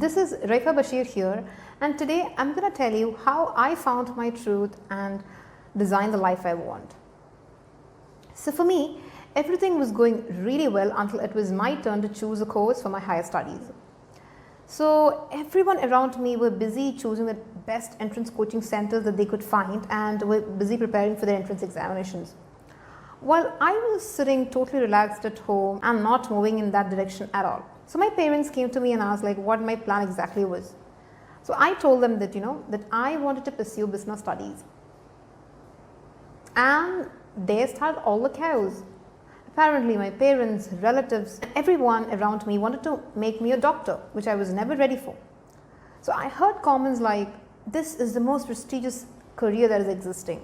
This is Raifa Basheer here, and today I'm going to tell you how I found my truth and designed the life I want. So for me, everything was going really well until it was my turn to choose a course for my higher studies. So everyone around me were busy choosing the best entrance coaching centers that they could find and were busy preparing for their entrance examinations. While I was sitting totally relaxed at home and not moving in that direction at all. So my parents came to me and asked what my plan exactly was. So I told them that that I wanted to pursue business studies. And there started all the chaos. Apparently my parents, relatives, everyone around me wanted to make me a doctor, which I was never ready for. So I heard comments like, this is the most prestigious career that is existing.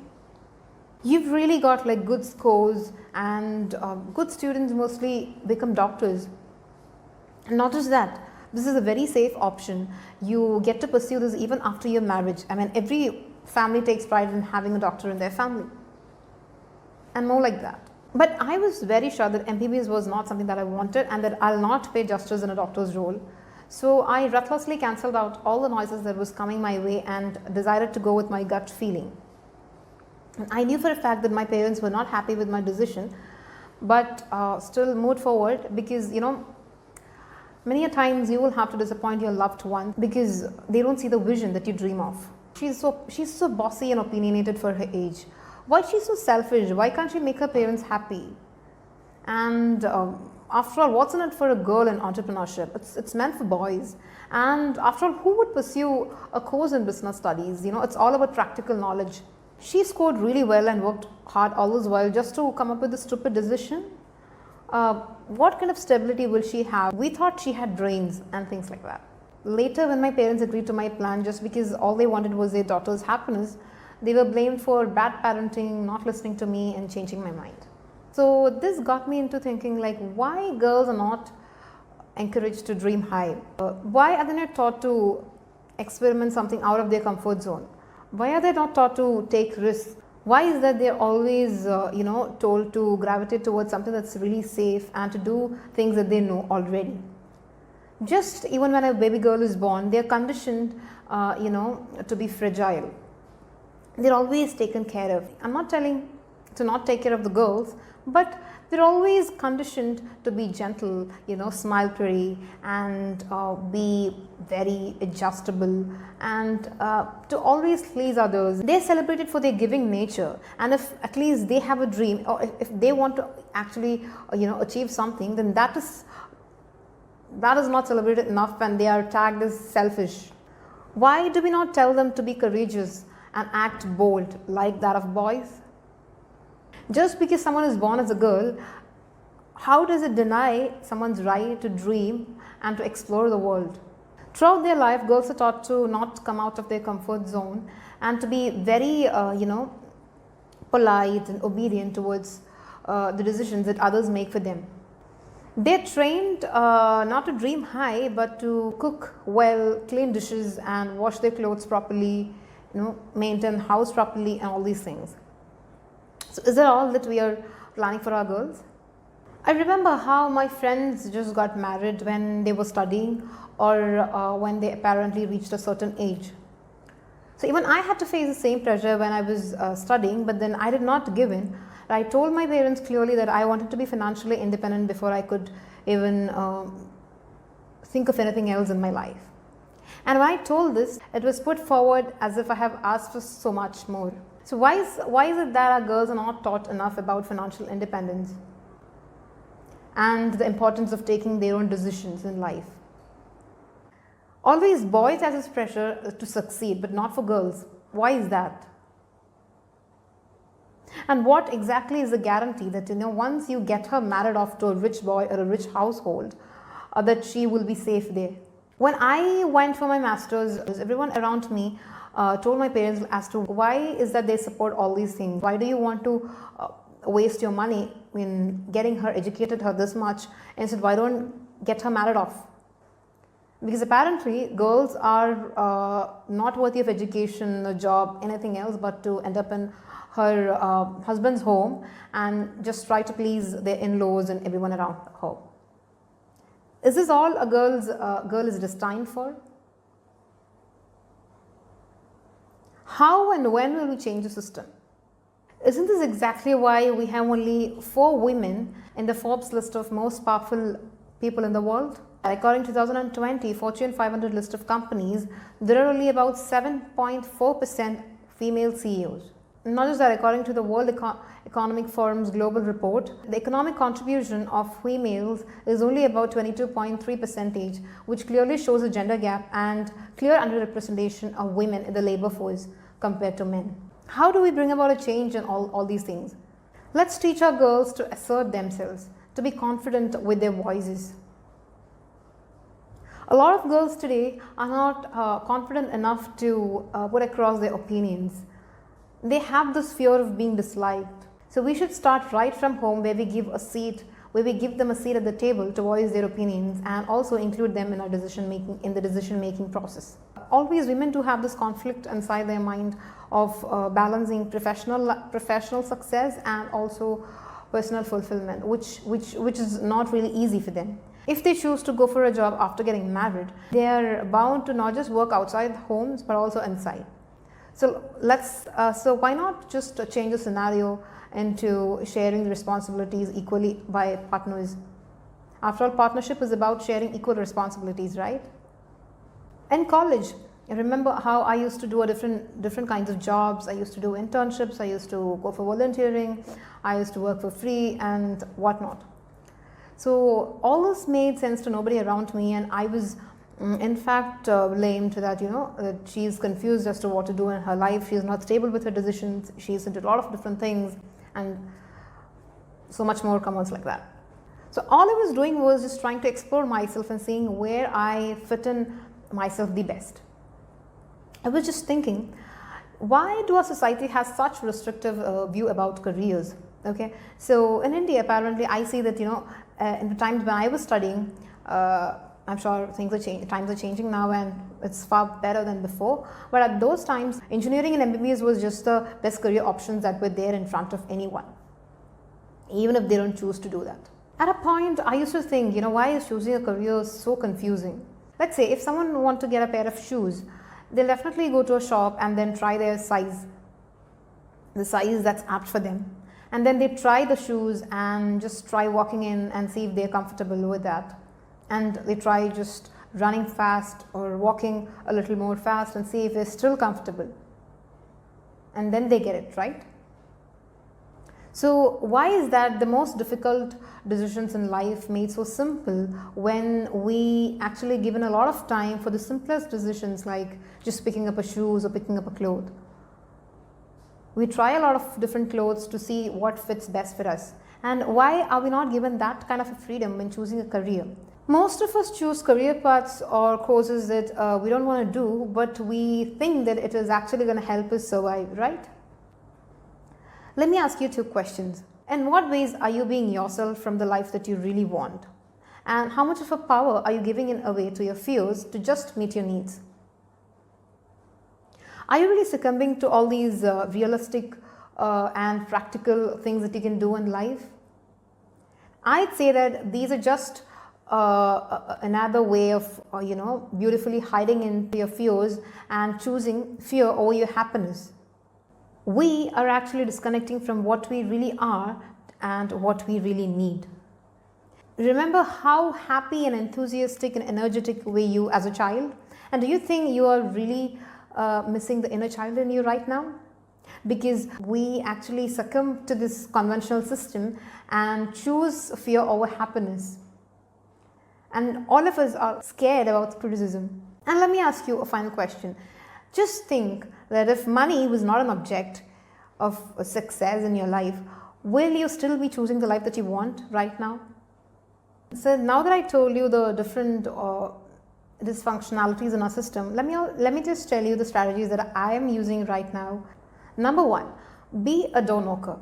You've really got good scores, and good students mostly become doctors. And not just that, this is a very safe option. You get to pursue this even after your marriage. I mean, every family takes pride in having a doctor in their family. And more like that. But I was very sure that MBBS was not something that I wanted and that I'll not pay justice in a doctor's role. So I ruthlessly cancelled out all the noises that was coming my way and decided to go with my gut feeling. And I knew for a fact that my parents were not happy with my decision, but still moved forward because, many a times you will have to disappoint your loved one because they don't see the vision that you dream of. She's so bossy and opinionated for her age. Why is she so selfish? Why can't she make her parents happy? And after all, what's in it for a girl in entrepreneurship? It's meant for boys. And after all, who would pursue a course in business studies? It's all about practical knowledge. She scored really well and worked hard all this while just to come up with a stupid decision. What kind of stability will she have? We thought she had brains and things like that. Later, when my parents agreed to my plan just because all they wanted was their daughter's happiness, they were blamed for bad parenting, not listening to me and changing my mind. So this got me into thinking why girls are not encouraged to dream high? Why are they not taught to experiment something out of their comfort zone? Why are they not taught to take risks? Why is that they're always told to gravitate towards something that's really safe and to do things that they know already? Just even when a baby girl is born, they're conditioned to be fragile. They're always taken care of. I'm not telling to not take care of the girls, but they're always conditioned to be gentle, smile pretty, and be very adjustable, and to always please others. They're celebrated for their giving nature, and if at least they have a dream, or if they want to actually achieve something, then that is not celebrated enough, and they are tagged as selfish. Why do we not tell them to be courageous and act bold like that of boys? Just because someone is born as a girl, how does it deny someone's right to dream and to explore the world? Throughout their life, girls are taught to not come out of their comfort zone and to be very, polite and obedient towards the decisions that others make for them. They're trained not to dream high, but to cook well, clean dishes and wash their clothes properly, maintain house properly and all these things. So is that all that we are planning for our girls? I remember how my friends just got married when they were studying or when they apparently reached a certain age. So even I had to face the same pressure when I was studying, but then I did not give in. I told my parents clearly that I wanted to be financially independent before I could even think of anything else in my life. And when I told this, it was put forward as if I have asked for so much more. So why is it that our girls are not taught enough about financial independence and the importance of taking their own decisions in life? Always boys has this pressure to succeed, but not for girls. Why is that? And what exactly is the guarantee that once you get her married off to a rich boy or a rich household, that she will be safe there? When I went for my master's, everyone around me told my parents as to why is that they support all these things. Why do you want to waste your money in getting her, educated her this much, and said, why don't get her married off? Because apparently girls are not worthy of education, a job, anything else, but to end up in her husband's home and just try to please their in-laws and everyone around her. Is this all a girl is destined for? How and when will we change the system? Isn't this exactly why we have only 4 women in the Forbes list of most powerful people in the world? According to 2020 Fortune 500 list of companies, there are only about 7.4% female CEOs. Not just that, according to the World Economic Forum's global report, the economic contribution of females is only about 22.3%, which clearly shows a gender gap and clear underrepresentation of women in the labor force compared to men. How do we bring about a change in all these things? Let's teach our girls to assert themselves, to be confident with their voices. A lot of girls today are not confident enough to put across their opinions. They have this fear of being disliked. So we should start right from home, where we give them a seat at the table to voice their opinions and also include them in our decision making process. Always women do have this conflict inside their mind of balancing professional success and also personal fulfillment, which is not really easy for them. If they choose to go for a job after getting married, they are bound to not just work outside homes but also inside. So why not just change the scenario into sharing the responsibilities equally by partners? After all, partnership is about sharing equal responsibilities, right? In college, I remember how I used to do different kinds of jobs. I used to do internships, I used to go for volunteering, I used to work for free and whatnot. So all this made sense to nobody around me, and I was in fact blamed that that she's confused as to what to do in her life. She's not stable with her decisions, she's into a lot of different things and so much more comments like that. So all I was doing was just trying to explore myself and seeing where I fit in myself the best. I was just thinking, why do our society has such restrictive view about careers? Okay, so in India, apparently I see that in the times when I was studying, I'm sure times are changing now and it's far better than before, but at those times engineering and MBBS was just the best career options that were there in front of anyone, even if they don't choose to do that. At a point I used to think, why is choosing a career so confusing? Let's say if someone wants to get a pair of shoes, they'll definitely go to a shop and then try their size, the size that's apt for them. And then they try the shoes and just try walking in and see if they're comfortable with that. And they try just running fast or walking a little more fast and see if they're still comfortable. And then they get it, right? So why is that the most difficult decisions in life made so simple when we actually given a lot of time for the simplest decisions, like just picking up a shoes or picking up a cloth? We try a lot of different clothes to see what fits best for us. And why are we not given that kind of a freedom when choosing a career? Most of us choose career paths or courses that we don't want to do, but we think that it is actually going to help us survive, right? Let me ask you 2 questions. In what ways are you being yourself from the life that you really want? And how much of a power are you giving away to your fears to just meet your needs? Are you really succumbing to all these realistic and practical things that you can do in life? I'd say that these are just another way of beautifully hiding into your fears and choosing fear over your happiness. We are actually disconnecting from what we really are and what we really need. Remember how happy and enthusiastic and energetic were you as a child? And do you think you are really missing the inner child in you right now? Because we actually succumb to this conventional system and choose fear over happiness. And all of us are scared about criticism. And let me ask you a final question. Just think that if money was not an object of success in your life, will you still be choosing the life that you want right now? So now that I told you the different dysfunctionalities in our system, let me just tell you the strategies that I am using right now. Number 1, be a door knocker.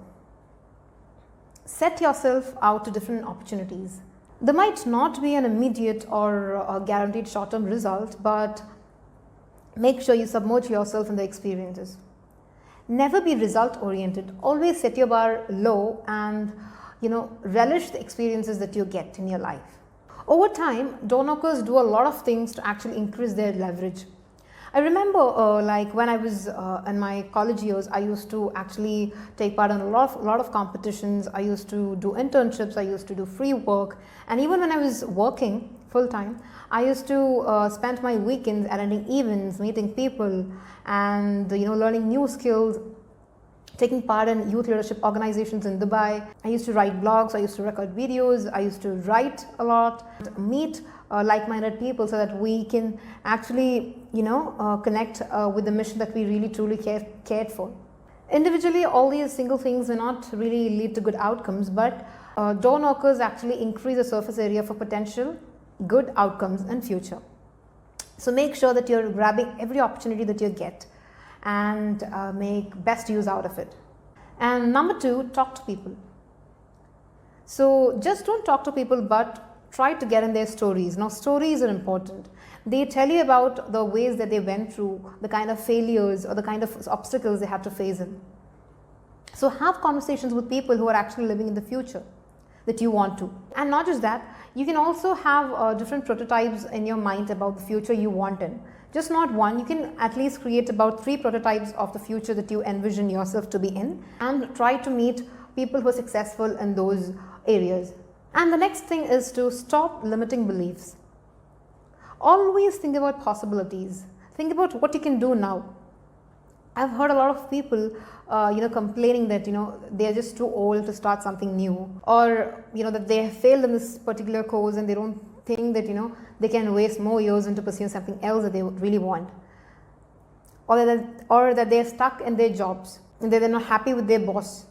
Set yourself out to different opportunities. There might not be an immediate or a guaranteed short-term result, but make sure you submerge yourself in the experiences. Never be result-oriented. Always set your bar low and relish the experiences that you get in your life. Over time, door knockers do a lot of things to actually increase their leverage. I remember like when I was in my college years, I used to actually take part in a lot of competitions. I used to do internships, I used to do free work, and even when I was working full time, I used to spend my weekends attending events, meeting people, and learning new skills, taking part in youth leadership organizations in Dubai. I used to write blogs, I used to record videos, I used to write a lot, meet like-minded people so that we can actually connect with the mission that we really truly cared for. Individually, all these single things may not really lead to good outcomes, but door knockers actually increase the surface area for potential good outcomes in future. So make sure that you're grabbing every opportunity that you get and make best use out of it. And number 2, talk to people. So just don't talk to people, but try to get in their stories. Now, stories are important. They tell you about the ways that they went through, the kind of failures or the kind of obstacles they had to face in. So have conversations with people who are actually living in the future that you want to. And not just that, you can also have different prototypes in your mind about the future you want in. Just not one, you can at least create about 3 prototypes of the future that you envision yourself to be in, and try to meet people who are successful in those areas. And the next thing is to stop limiting beliefs. Always think about possibilities. Think about what you can do now. I've heard a lot of people complaining that they are just too old to start something new, or that they have failed in this particular course and they don't think that they can waste more years into pursuing something else that they really want, or that they are stuck in their jobs and they're not happy with their boss,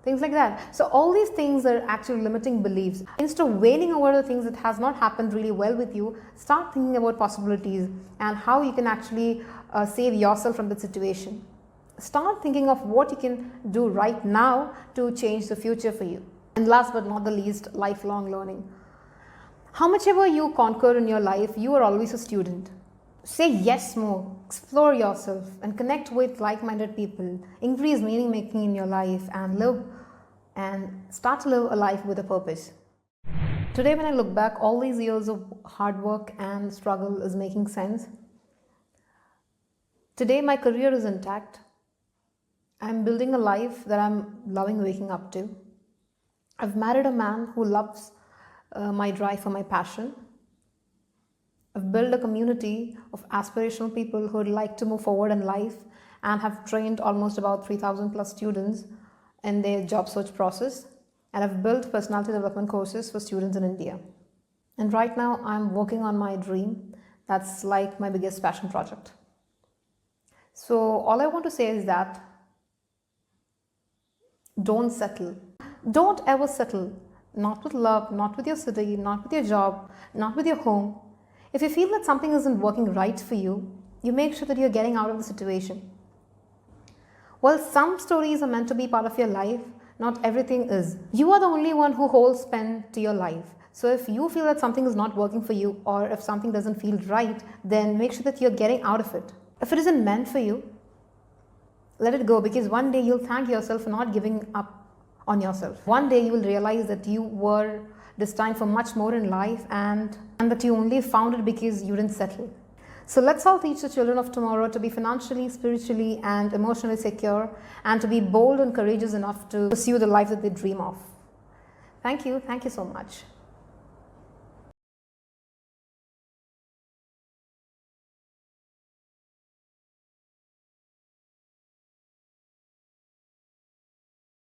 things like that. So all these things are actually limiting beliefs. Instead of wailing over the things that has not happened really well with you, start thinking about possibilities and how you can actually save yourself from the situation. Start thinking of what you can do right now to change the future for you. And last but not the least, lifelong learning. How much ever you conquer in your life, you are always a student. Say yes more, explore yourself and connect with like-minded people, increase meaning making in your life, and start to live a life with a purpose. Today when I look back, all these years of hard work and struggle is making sense. Today my career is intact. I'm building a life that I'm loving waking up to. I've married a man who loves my drive for my passion. I've built a community of aspirational people who would like to move forward in life and have trained almost about 3,000 plus students in their job search process. And I've built personality development courses for students in India. And right now I'm working on my dream. That's like my biggest passion project. So all I want to say is that don't settle. Don't ever settle. Not with love, not with your city, not with your job, not with your home. If you feel that something isn't working right for you, you make sure that you're getting out of the situation. Well, some stories are meant to be part of your life, not everything is. You are the only one who holds pen to your life. So if you feel that something is not working for you, or if something doesn't feel right, then make sure that you're getting out of it. If it isn't meant for you, let it go, because one day you'll thank yourself for not giving up on yourself. One day you will realize that you were destined for much more in life and that you only found it because you didn't settle. So let's all teach the children of tomorrow to be financially, spiritually and emotionally secure, and to be bold and courageous enough to pursue the life that they dream of. Thank you so much.